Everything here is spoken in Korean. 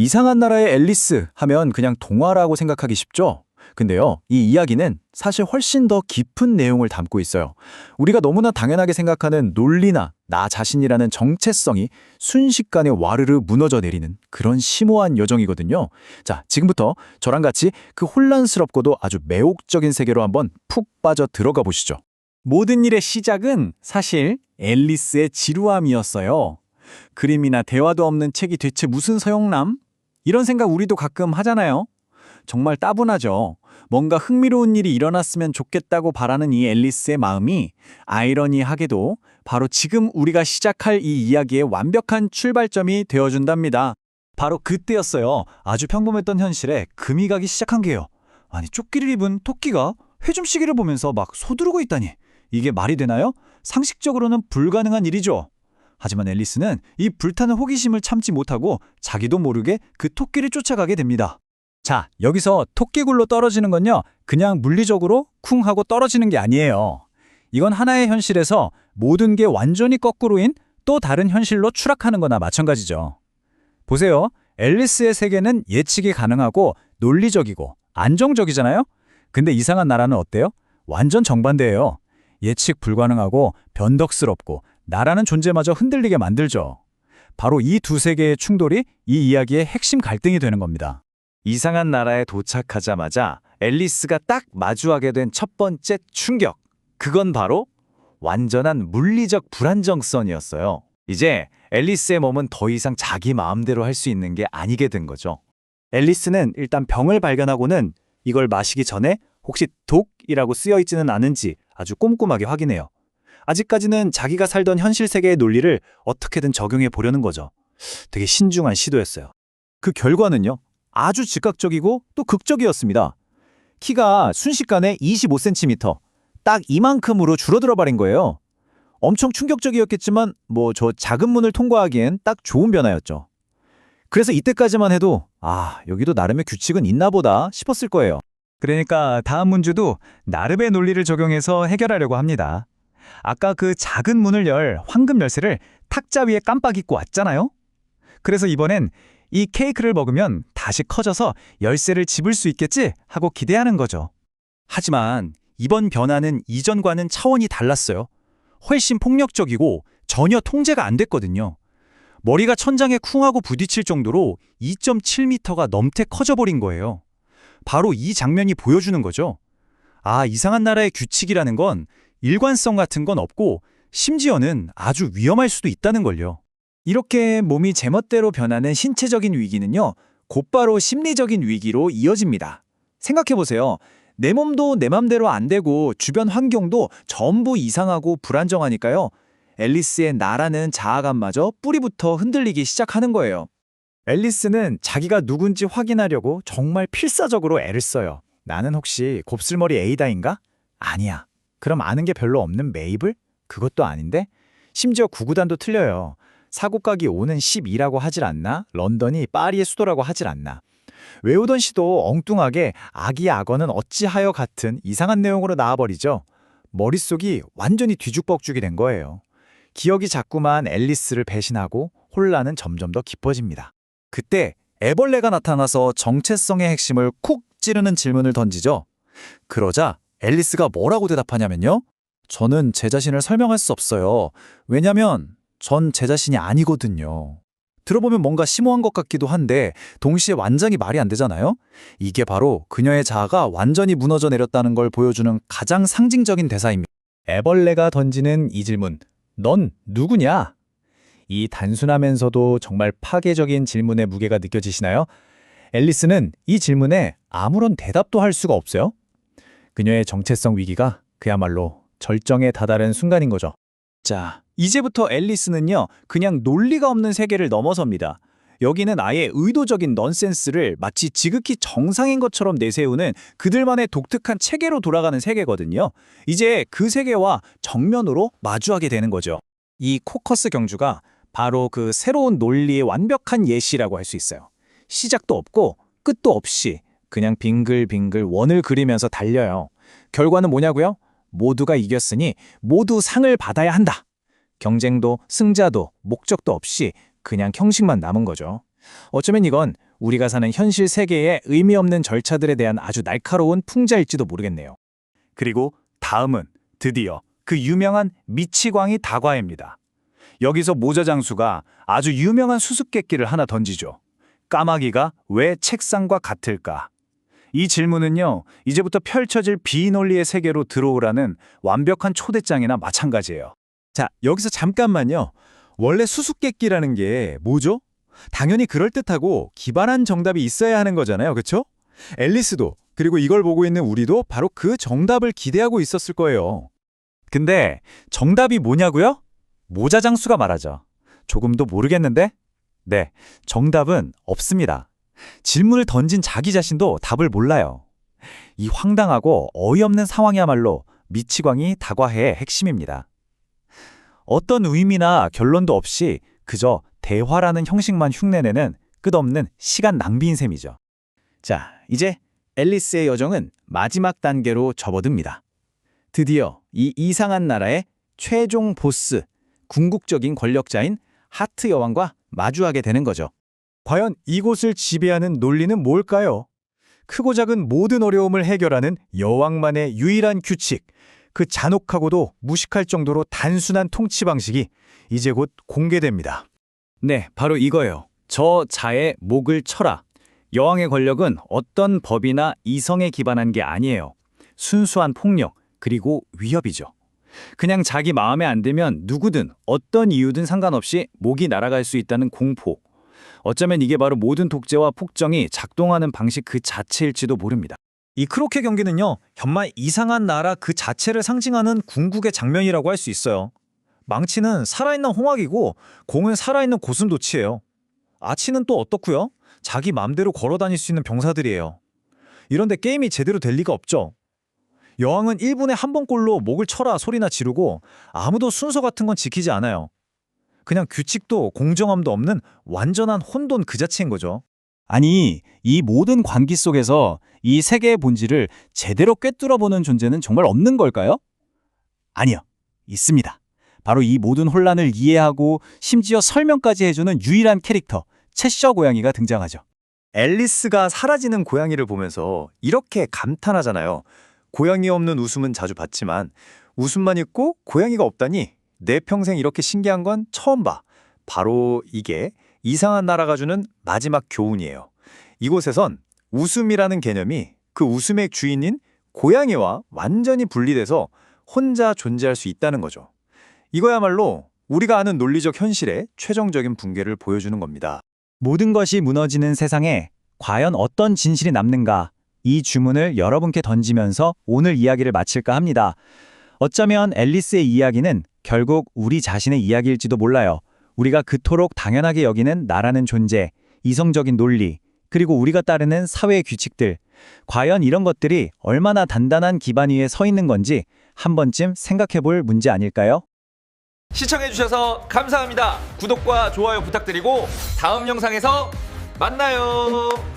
이상한 나라의 앨리스 하면 그냥 동화라고 생각하기 쉽죠? 근데요, 이 이야기는 사실 훨씬 더 깊은 내용을 담고 있어요. 우리가 너무나 당연하게 생각하는 논리나 나 자신이라는 정체성이 순식간에 와르르 무너져 내리는 그런 심오한 여정이거든요. 자, 지금부터 저랑 같이 그 혼란스럽고도 아주 매혹적인 세계로 한번 푹 빠져 들어가 보시죠. 모든 일의 시작은 사실 앨리스의 지루함이었어요. 그림이나 대화도 없는 책이 대체 무슨 소용남? 이런 생각 우리도 가끔 하잖아요. 정말 따분하죠. 뭔가 흥미로운 일이 일어났으면 좋겠다고 바라는 이 앨리스의 마음이 아이러니하게도 바로 지금 우리가 시작할 이 이야기의 완벽한 출발점이 되어준답니다. 바로 그때였어요. 아주 평범했던 현실에 금이 가기 시작한 게요. 아니, 조끼를 입은 토끼가 회중시계를 보면서 막 소두르고 있다니. 이게 말이 되나요? 상식적으로는 불가능한 일이죠. 하지만 앨리스는 이 불타는 호기심을 참지 못하고 자기도 모르게 그 토끼를 쫓아가게 됩니다. 자, 여기서 토끼굴로 떨어지는 건요, 그냥 물리적으로 쿵 하고 떨어지는 게 아니에요. 이건 하나의 현실에서 모든 게 완전히 거꾸로인 또 다른 현실로 추락하는 거나 마찬가지죠. 보세요. 앨리스의 세계는 예측이 가능하고 논리적이고 안정적이잖아요? 근데 이상한 나라는 어때요? 완전 정반대예요. 예측 불가능하고 변덕스럽고 나라는 존재마저 흔들리게 만들죠. 바로 이 두 세계의 충돌이 이 이야기의 핵심 갈등이 되는 겁니다. 이상한 나라에 도착하자마자 앨리스가 딱 마주하게 된 첫 번째 충격. 그건 바로 완전한 물리적 불안정성이었어요. 이제 앨리스의 몸은 더 이상 자기 마음대로 할 수 있는 게 아니게 된 거죠. 앨리스는 일단 병을 발견하고는 이걸 마시기 전에 혹시 독이라고 쓰여 있지는 않은지 아주 꼼꼼하게 확인해요. 아직까지는 자기가 살던 현실 세계의 논리를 어떻게든 적용해 보려는 거죠. 되게 신중한 시도였어요. 그 결과는요, 아주 즉각적이고 또 극적이었습니다. 키가 순식간에 25cm, 딱 이만큼으로 줄어들어 버린 거예요. 엄청 충격적이었겠지만 저 작은 문을 통과하기엔 딱 좋은 변화였죠. 그래서 이때까지만 해도 여기도 나름의 규칙은 있나 보다 싶었을 거예요. 그러니까 다음 문제도 나름의 논리를 적용해서 해결하려고 합니다. 아까 그 작은 문을 열 황금 열쇠를 탁자 위에 깜빡 잊고 왔잖아요? 그래서 이번엔 이 케이크를 먹으면 다시 커져서 열쇠를 집을 수 있겠지 하고 기대하는 거죠. 하지만 이번 변화는 이전과는 차원이 달랐어요. 훨씬 폭력적이고 전혀 통제가 안 됐거든요. 머리가 천장에 쿵 하고 부딪힐 정도로 2.7m가 넘게 커져버린 거예요. 바로 이 장면이 보여주는 거죠. 이상한 나라의 규칙이라는 건 일관성 같은 건 없고 심지어는 아주 위험할 수도 있다는 걸요. 이렇게 몸이 제멋대로 변하는 신체적인 위기는요, 곧바로 심리적인 위기로 이어집니다. 생각해보세요. 내 몸도 내 맘대로 안 되고 주변 환경도 전부 이상하고 불안정하니까요. 앨리스의 나라는 자아감마저 뿌리부터 흔들리기 시작하는 거예요. 앨리스는 자기가 누군지 확인하려고 정말 필사적으로 애를 써요. 나는 혹시 곱슬머리 에이다인가? 아니야. 그럼 아는 게 별로 없는 메이블? 그것도 아닌데? 심지어 구구단도 틀려요. 사고각이 5는 12라고 하질 않나? 런던이 파리의 수도라고 하질 않나? 외우던 시도 엉뚱하게 악이 악어는 어찌하여 같은 이상한 내용으로 나와버리죠. 머릿속이 완전히 뒤죽박죽이 된 거예요. 기억이 자꾸만 앨리스를 배신하고 혼란은 점점 더 깊어집니다. 그때 애벌레가 나타나서 정체성의 핵심을 쿡 찌르는 질문을 던지죠. 그러자 앨리스가 뭐라고 대답하냐면요. 저는 제 자신을 설명할 수 없어요. 왜냐면 전 제 자신이 아니거든요. 들어보면 뭔가 심오한 것 같기도 한데 동시에 완전히 말이 안 되잖아요. 이게 바로 그녀의 자아가 완전히 무너져 내렸다는 걸 보여주는 가장 상징적인 대사입니다. 애벌레가 던지는 이 질문, 넌 누구냐? 이 단순하면서도 정말 파괴적인 질문의 무게가 느껴지시나요? 앨리스는 이 질문에 아무런 대답도 할 수가 없어요. 그녀의 정체성 위기가 그야말로 절정에 다다른 순간인 거죠. 자, 이제부터 앨리스는요, 그냥 논리가 없는 세계를 넘어섭니다. 여기는 아예 의도적인 넌센스를 마치 지극히 정상인 것처럼 내세우는 그들만의 독특한 체계로 돌아가는 세계거든요. 이제 그 세계와 정면으로 마주하게 되는 거죠. 이 코커스 경주가 바로 그 새로운 논리의 완벽한 예시라고 할 수 있어요. 시작도 없고 끝도 없이 그냥 빙글빙글 원을 그리면서 달려요. 결과는 뭐냐고요? 모두가 이겼으니 모두 상을 받아야 한다. 경쟁도 승자도 목적도 없이 그냥 형식만 남은 거죠. 어쩌면 이건 우리가 사는 현실 세계의 의미 없는 절차들에 대한 아주 날카로운 풍자일지도 모르겠네요. 그리고 다음은 드디어 그 유명한 미치광이 다과해입니다. 여기서 모자 장수가 아주 유명한 수수께끼를 하나 던지죠. 까마귀가 왜 책상과 같을까? 이 질문은요, 이제부터 펼쳐질 비논리의 세계로 들어오라는 완벽한 초대장이나 마찬가지예요. 자, 여기서 잠깐만요. 원래 수수께끼라는 게 뭐죠? 당연히 그럴듯하고 기발한 정답이 있어야 하는 거잖아요. 그렇죠? 앨리스도 그리고 이걸 보고 있는 우리도 바로 그 정답을 기대하고 있었을 거예요. 근데 정답이 뭐냐고요? 모자 장수가 말하죠. 조금도 모르겠는데? 네, 정답은 없습니다. 질문을 던진 자기 자신도 답을 몰라요. 이 황당하고 어이없는 상황이야말로 미치광이 다과해의 핵심입니다. 어떤 의미나 결론도 없이 그저 대화라는 형식만 흉내내는 끝없는 시간 낭비인 셈이죠. 자, 이제 앨리스의 여정은 마지막 단계로 접어듭니다. 드디어 이 이상한 나라의 최종 보스, 궁극적인 권력자인 하트 여왕과 마주하게 되는 거죠. 과연 이곳을 지배하는 논리는 뭘까요? 크고 작은 모든 어려움을 해결하는 여왕만의 유일한 규칙, 그 잔혹하고도 무식할 정도로 단순한 통치 방식이 이제 곧 공개됩니다. 네, 바로 이거예요. 저 자의 목을 쳐라. 여왕의 권력은 어떤 법이나 이성에 기반한 게 아니에요. 순수한 폭력, 그리고 위협이죠. 그냥 자기 마음에 안 들면 누구든 어떤 이유든 상관없이 목이 날아갈 수 있다는 공포. 어쩌면 이게 바로 모든 독재와 폭정이 작동하는 방식 그 자체일지도 모릅니다. 이 크로케 경기는요, 정말 이상한 나라 그 자체를 상징하는 궁극의 장면이라고 할 수 있어요. 망치는 살아있는 홍학이고 공은 살아있는 고슴도치예요. 아치는 또 어떻고요? 자기 맘대로 걸어다닐 수 있는 병사들이에요. 이런데 게임이 제대로 될 리가 없죠. 여왕은 1분에 한 번꼴로 목을 쳐라 소리나 지르고 아무도 순서 같은 건 지키지 않아요. 그냥 규칙도 공정함도 없는 완전한 혼돈 그 자체인 거죠. 아니, 이 모든 관계 속에서 이 세계의 본질을 제대로 꿰뚫어보는 존재는 정말 없는 걸까요? 아니요, 있습니다. 바로 이 모든 혼란을 이해하고 심지어 설명까지 해주는 유일한 캐릭터, 채셔 고양이가 등장하죠. 앨리스가 사라지는 고양이를 보면서 이렇게 감탄하잖아요. 고양이 없는 웃음은 자주 봤지만 웃음만 있고 고양이가 없다니 내 평생 이렇게 신기한 건 처음 봐. 바로 이게 이상한 나라가 주는 마지막 교훈이에요. 이곳에선 웃음이라는 개념이 그 웃음의 주인인 고양이와 완전히 분리돼서 혼자 존재할 수 있다는 거죠. 이거야말로 우리가 아는 논리적 현실의 최종적인 붕괴를 보여주는 겁니다. 모든 것이 무너지는 세상에 과연 어떤 진실이 남는가? 이 주문을 여러분께 던지면서 오늘 이야기를 마칠까 합니다. 어쩌면 앨리스의 이야기는 결국 우리 자신의 이야기일지도 몰라요. 우리가 그토록 당연하게 여기는 나라는 존재, 이성적인 논리, 그리고 우리가 따르는 사회의 규칙들. 과연 이런 것들이 얼마나 단단한 기반 위에 서 있는 건지 한 번쯤 생각해 볼 문제 아닐까요? 시청해주셔서 감사합니다. 구독과 좋아요 부탁드리고 다음 영상에서 만나요.